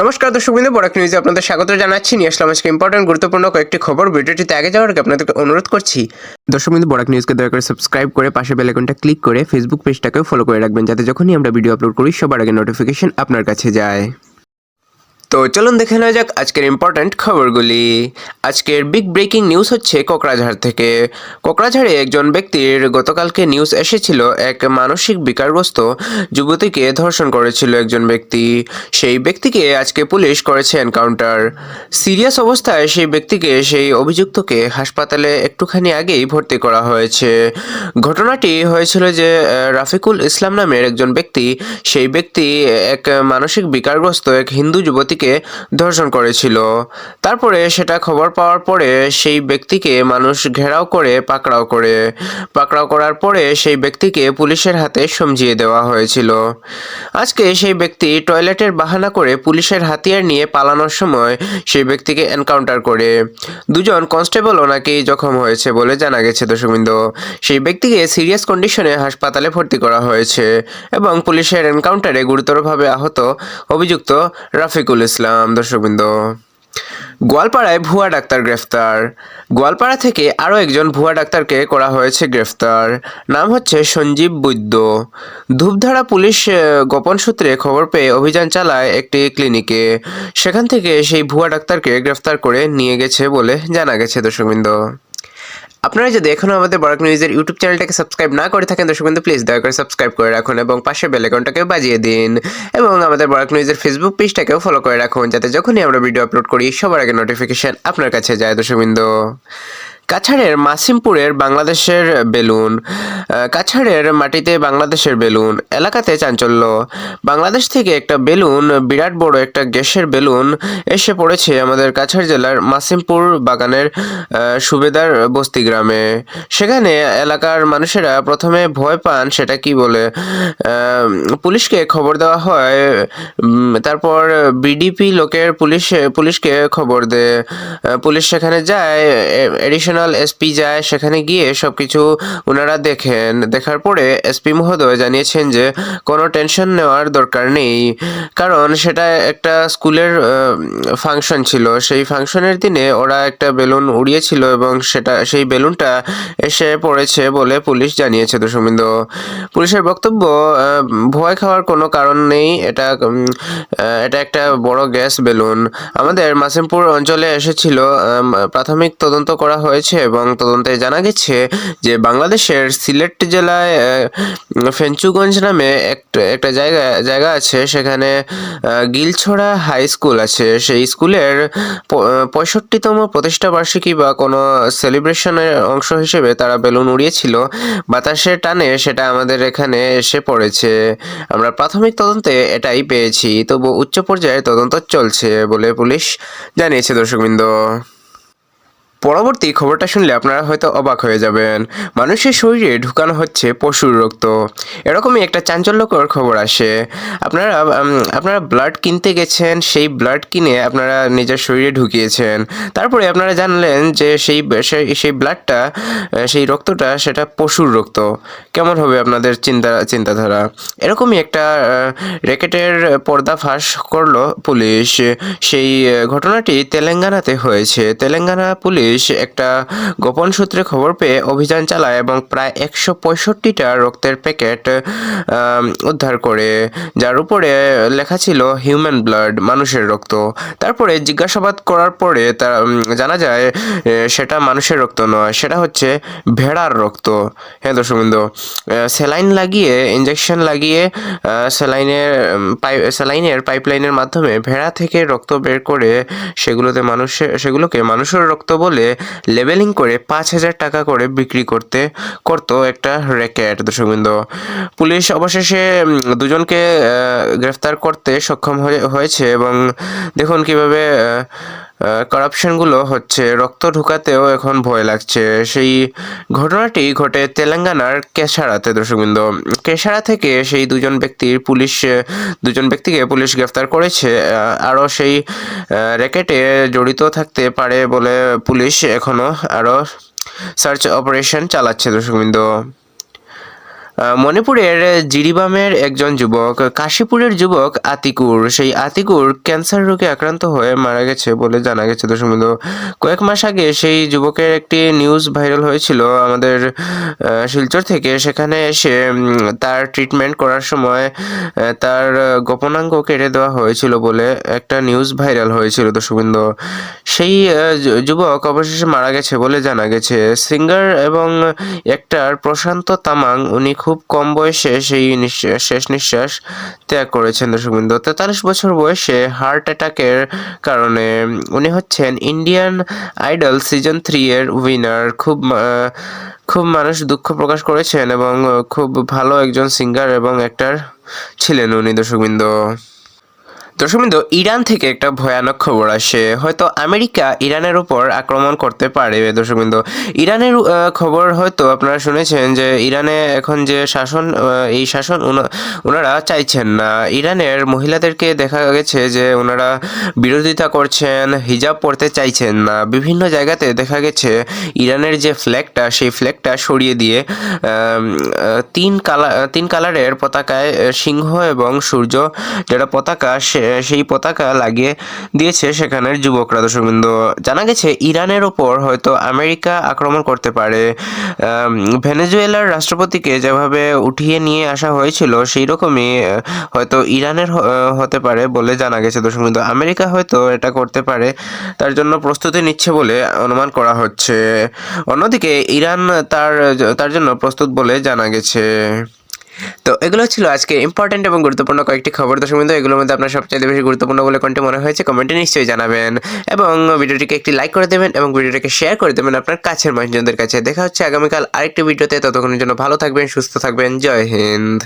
নমস্কার দর্শকবৃন্দ, বরাক নিউজে আপনাদের স্বাগত জানাচ্ছি। নিয়ে আসলাম আজকে ইম্পর্টেন্ট গুরুত্বপূর্ণ কয়েকটি খবর। ভিডিওটিতে আগে যাওয়ার আগে আপনাদেরকে অনুরোধ করছি দর্শকবৃন্দ, বরাক নিউজকে দয়া করে সাবস্ক্রাইব করে পাশে বেল আইকনটা ক্লিক করে ফেসবুক পেজটাকেও ফলো করে রাখবেন, যাতে যখনই আমরা ভিডিও আপলোড করি সবার আগে নোটিফিকেশন আপনার কাছে যায়। তো চলুন দেখে নেওয়া যাক আজকের ইম্পর্ট্যান্ট খবরগুলি। আজকের বিগ ব্রেকিং নিউজ হচ্ছে কোকরাঝাড় থেকে। কোকরাঝাড়ে একজন ব্যক্তির গতকালকে নিউজ এসেছিল, এক মানসিক বিকারগ্রস্ত যুবতীকে ধর্ষণ করেছিল একজন ব্যক্তি। সেই ব্যক্তিকে আজকে পুলিশ করেছে এনকাউন্টার। সিরিয়াস অবস্থায় সেই অভিযুক্তকে হাসপাতালে একটুখানি আগেই ভর্তি করা হয়েছে। ঘটনাটি হয়েছিল যে রাফিকুল ইসলাম নামের একজন ব্যক্তি, সেই ব্যক্তি এক মানসিক বিকারগ্রস্ত এক হিন্দু যুবতীকে ধর্ষণ করেছিল। তারপরে সেটা খবর পাওয়ার পরে সেই ব্যক্তিকে মানুষ ঘেরাও করে পাকড়াও করার পরে সেই ব্যক্তিকে পুলিশের হাতে সমঝিয়ে দেওয়া হয়েছিল। আজকে সেই ব্যক্তি টয়লেটের বাহানা করে পুলিশের হাতিয়ার নিয়ে পালানোর সময় সেই ব্যক্তিকে এনকাউন্টার করে দুজন কনস্টেবলও নাকি জখম হয়েছে বলে জানা গেছে দর্শকবৃন্দ। সেই ব্যক্তিকে সিরিয়াস কন্ডিশনে হাসপাতালে ভর্তি করা হয়েছে এবং পুলিশের এনকাউন্টারে গুরুতরভাবে আহত অভিযুক্ত রাফিকুল ইসলাম। দর্শকবৃন্দ, গোয়ালপাড়ায় ভুয়া ডাক্তার গ্রেফতার। গোয়ালপাড়া থেকে আরও একজন ভুয়া ডাক্তারকে করা হয়েছে গ্রেফতার। নাম হচ্ছে সঞ্জীব বৈদ্য। ধূপধাড়া পুলিশ গোপন সূত্রে খবর পেয়ে অভিযান চালায় একটি ক্লিনিকে। সেখান থেকে সেই ভুয়া ডাক্তারকে গ্রেফতার করে নিয়ে গেছে বলে জানা গেছে দর্শকবৃন্দ। আপনারা যদি এখনও আমাদের বরাক নিউজের ইউটিউব চ্যানেলটাকে সাবস্ক্রাইব না করে থাকেন দর্শকবৃন্দ, প্লিজ দয়া করে সাবস্ক্রাইব করে রাখুন এবং পাশে বেল আইকনটাকে বাজিয়ে দিন এবং আমাদের বরাক নিউজের ফেসবুক পেজটাকেও ফলো করে রাখুন, যাতে যখনই আমরা ভিডিও আপলোড করি সবার আগে নোটিফিকেশন আপনার কাছে যায়। দর্শকবৃন্দ, কাছাড়ের মাসিমপুরের বাংলাদেশের বেলুন। কাছাড়ের মাটিতে বাংলাদেশের বেলুন এলাকাতে চাঞ্চল্য। বাংলাদেশ থেকে একটা বেলুন, বিরাট বড় একটা গ্যাসের বেলুন এসে পড়েছে আমাদের কাছাড় জেলার মাসিমপুর বাগানের সুবেদার বস্তি গ্রামে। সেখানে এলাকার মানুষেরা প্রথমে ভয় পান, সেটা কি বলে পুলিশকে খবর দেওয়া হয়। তারপর বিডিপি লোকের পুলিশকে খবর দেয়। পুলিশ সেখানে যায়, এডিশনাল এসপি যায়, সেখানে গিয়ে সব কিছু ওনারা দেখেন। দেখার পরে এসপি মহোদয় জানিয়েছেন যে কোনো টেনশন নেওয়ার দরকার নেই, কারণ সেটা একটা স্কুলের ফাংশন ছিল। সেই ফাংশনের দিনে ওরা একটা বেলুন উড়িয়েছিল এবং সেই বেলুনটা এসে পড়েছে বলে পুলিশ জানিয়েছে। দর্শকবৃন্দ, পুলিশের বক্তব্য, ভয় খাওয়ার কোনো কারণ নেই, এটা একটা বড় গ্যাস বেলুন আমাদের মাসিমপুর অঞ্চলে এসেছিল। প্রাথমিক তদন্ত করা হয়েছে এবং তদন্তে জানা গেছে যে বাংলাদেশের সিলেট জেলায় ফেঞ্চুগঞ্জ নামে একটা জায়গা আছে, সেখানে গিলছড়া হাই স্কুল আছে। সেই স্কুলের 65তম প্রতিষ্ঠা বার্ষিকী বা কোনো সেলিব্রেশনের অংশ হিসেবে তারা বেলুন উড়িয়েছিল। বাতাসের টানে সেটা আমাদের এখানে এসে পড়েছে। আমরা প্রাথমিক তদন্তে এটাই পেয়েছি, তবু উচ্চ পর্যায়ে তদন্ত চলছে বলে পুলিশ জানিয়েছে। দর্শকবৃন্দ, পরবর্তী খবরটা শুনলে আপনারা হয়তো অবাক হয়ে যাবেন। মানুষের শরীরে ঢুকানো হচ্ছে পশুর রক্ত, এরকমই একটা চাঞ্চল্যকর খবর আসে। আপনারা ব্লাড কিনতে গেছেন, সেই ব্লাড কিনে আপনারা নিজের শরীরে ঢুকিয়েছেন। তারপরে আপনারা জানলেন যে সেই ব্লাডটা, সেই রক্তটা সেটা পশুর রক্ত। কেমন হবে আপনাদের চিন্তাধারা? এরকমই একটা র্যাকেটের পর্দাফাঁস করলো পুলিশ। সেই ঘটনাটি তেলেঙ্গানাতে হয়েছে। তেলেঙ্গানা পুলিশ একটা গোপন সূত্রে খবর পেয়ে অভিযান চালায় এবং প্রায় 165টা রক্তের প্যাকেট উদ্ধার করে, যার উপরে লেখা ছিল হিউম্যান ব্লাড, মানুষের রক্ত। তারপরে জিজ্ঞাসাবাদ করার পরে জানা যায় সেটা মানুষের রক্ত নয়, সেটা হচ্ছে ভেড়ার রক্ত। হ্যাঁ দর্শকবৃন্দ, ইঞ্জেকশন লাগিয়ে স্যালাইনের পাইপলাইনের মাধ্যমে ভেড়া থেকে রক্ত বের করে সেগুলোকে মানুষের রক্ত বলে লেবেলিং করে 5,000 টাকা করে বিক্রি করতো একটা র্যাকেট। দর্শকবৃন্দ, পুলিশ অবশেষে দুজনকে গ্রেফতার করতে সক্ষম হয়েছে এবং দেখুন কিভাবে কারাপশনগুলো হচ্ছে। রক্ত ঢুকাতেও এখন ভয় লাগছে। সেই ঘটনাটি ঘটে তেলেঙ্গানার কেশারাতে। দর্শকবৃন্দ, কেশারা থেকে সেই দুজন ব্যক্তিকে পুলিশ গ্রেফতার করেছে। আরও সেই র্যাকেটে জড়িত থাকতে পারে বলে পুলিশ এখনও আরও সার্চ অপারেশন চালাচ্ছে। দর্শকবৃন্দ, মণিপুরের জিরিবামের একজন যুবক, কাশীপুরের যুবক আতিকুর, সেই আতিকুর ক্যান্সার রোগে আক্রান্ত হয়ে মারা গেছে বলে জানা গেছে। দর্শক বন্ধু, কয়েক মাস আগে সেই যুবকের একটি নিউজ ভাইরাল হয়েছিল আমাদের শিলচর থেকে। সেখানে এসে তার ট্রিটমেন্ট করার সময় তার গোপনাঙ্গ কেটে দেওয়া হয়েছিল বলে একটা নিউজ ভাইরাল হয়েছিল। দর্শক বন্ধু, সেই যুবক অবশেষে মারা গেছে বলে জানা গেছে। সিঙ্গার এবং অ্যাক্টর প্রশান্ত তামাং, উনি খুব কম বয়সে সেই শেষ নিঃশ্বাস ত্যাগ করেছেন। দর্শক বন্ধু, 43 বছর বয়সে হার্ট অ্যাটাকের কারণে। উনি হচ্ছেন ইন্ডিয়ান আইডল সিজন 3 এর উইনার। খুব মানুষ দুঃখ প্রকাশ করেছেন এবং খুব ভালো একজন সিঙ্গার এবং অ্যাক্টর ছিলেন উনি। দর্শকবৃন্দ, ইরান থেকে একটা ভয়ানক খবর আসে। হয়তো আমেরিকা ইরানের উপর আক্রমণ করতে পারে। দর্শকবৃন্দ, ইরানের খবর হয়তো আপনারা শুনেছেন যে ইরানে এখন যে শাসন, এই শাসন ওনারা চাইছেন না। ইরানের মহিলাদেরকে দেখা গেছে যে ওনারা বিরোধিতা করছেন, হিজাব পরতে চাইছেন না। বিভিন্ন জায়গাতে দেখা গেছে ইরানের যে ফ্ল্যাগটা, সেই ফ্ল্যাগটা সরিয়ে দিয়ে তিন কালারের পতাকায় সিংহ এবং সূর্য যেটা পতাকা, সেই পতাকা লাগিয়ে দিয়েছে সেখানের যুবকরা। দর্শকবৃন্দ, জানা গেছে ইরানের ওপর হয়তো আমেরিকা আক্রমণ করতে পারে। ভেনেজুয়েলার রাষ্ট্রপতিকে যেভাবে উঠিয়ে নিয়ে আসা হয়েছিল, সেই রকমই হয়তো ইরানের হতে পারে বলে জানা গেছে। দর্শকবৃন্দ, আমেরিকা হয়তো এটা করতে পারে, তার জন্য প্রস্তুতি নিচ্ছে বলে অনুমান করা হচ্ছে। অন্যদিকে ইরান তার জন্য প্রস্তুত বলে জানা গেছে। তো এগুলো ছিল আজকে ইম্পর্টেন্ট এবং গুরুত্বপূর্ণ কয়েকটি খবর। দর্শক বন্ধু, এগুলোর মধ্যে আপনার সবচেয়ে বেশি গুরুত্বপূর্ণ বলে কোনটি মনে হয়েছে কমেন্টে নিশ্চয়ই জানাবেন, এবং ভিডিওটিকে একটি লাইক করে দেবেন এবং ভিডিওটিকে শেয়ার করে দেবেন আপনার কাছের মানুষজনদের কাছে। দেখা হচ্ছে আগামীকাল আরেকটি ভিডিওতে। ততক্ষণের জন্য ভালো থাকবেন, সুস্থ থাকবেন। জয় হিন্দ।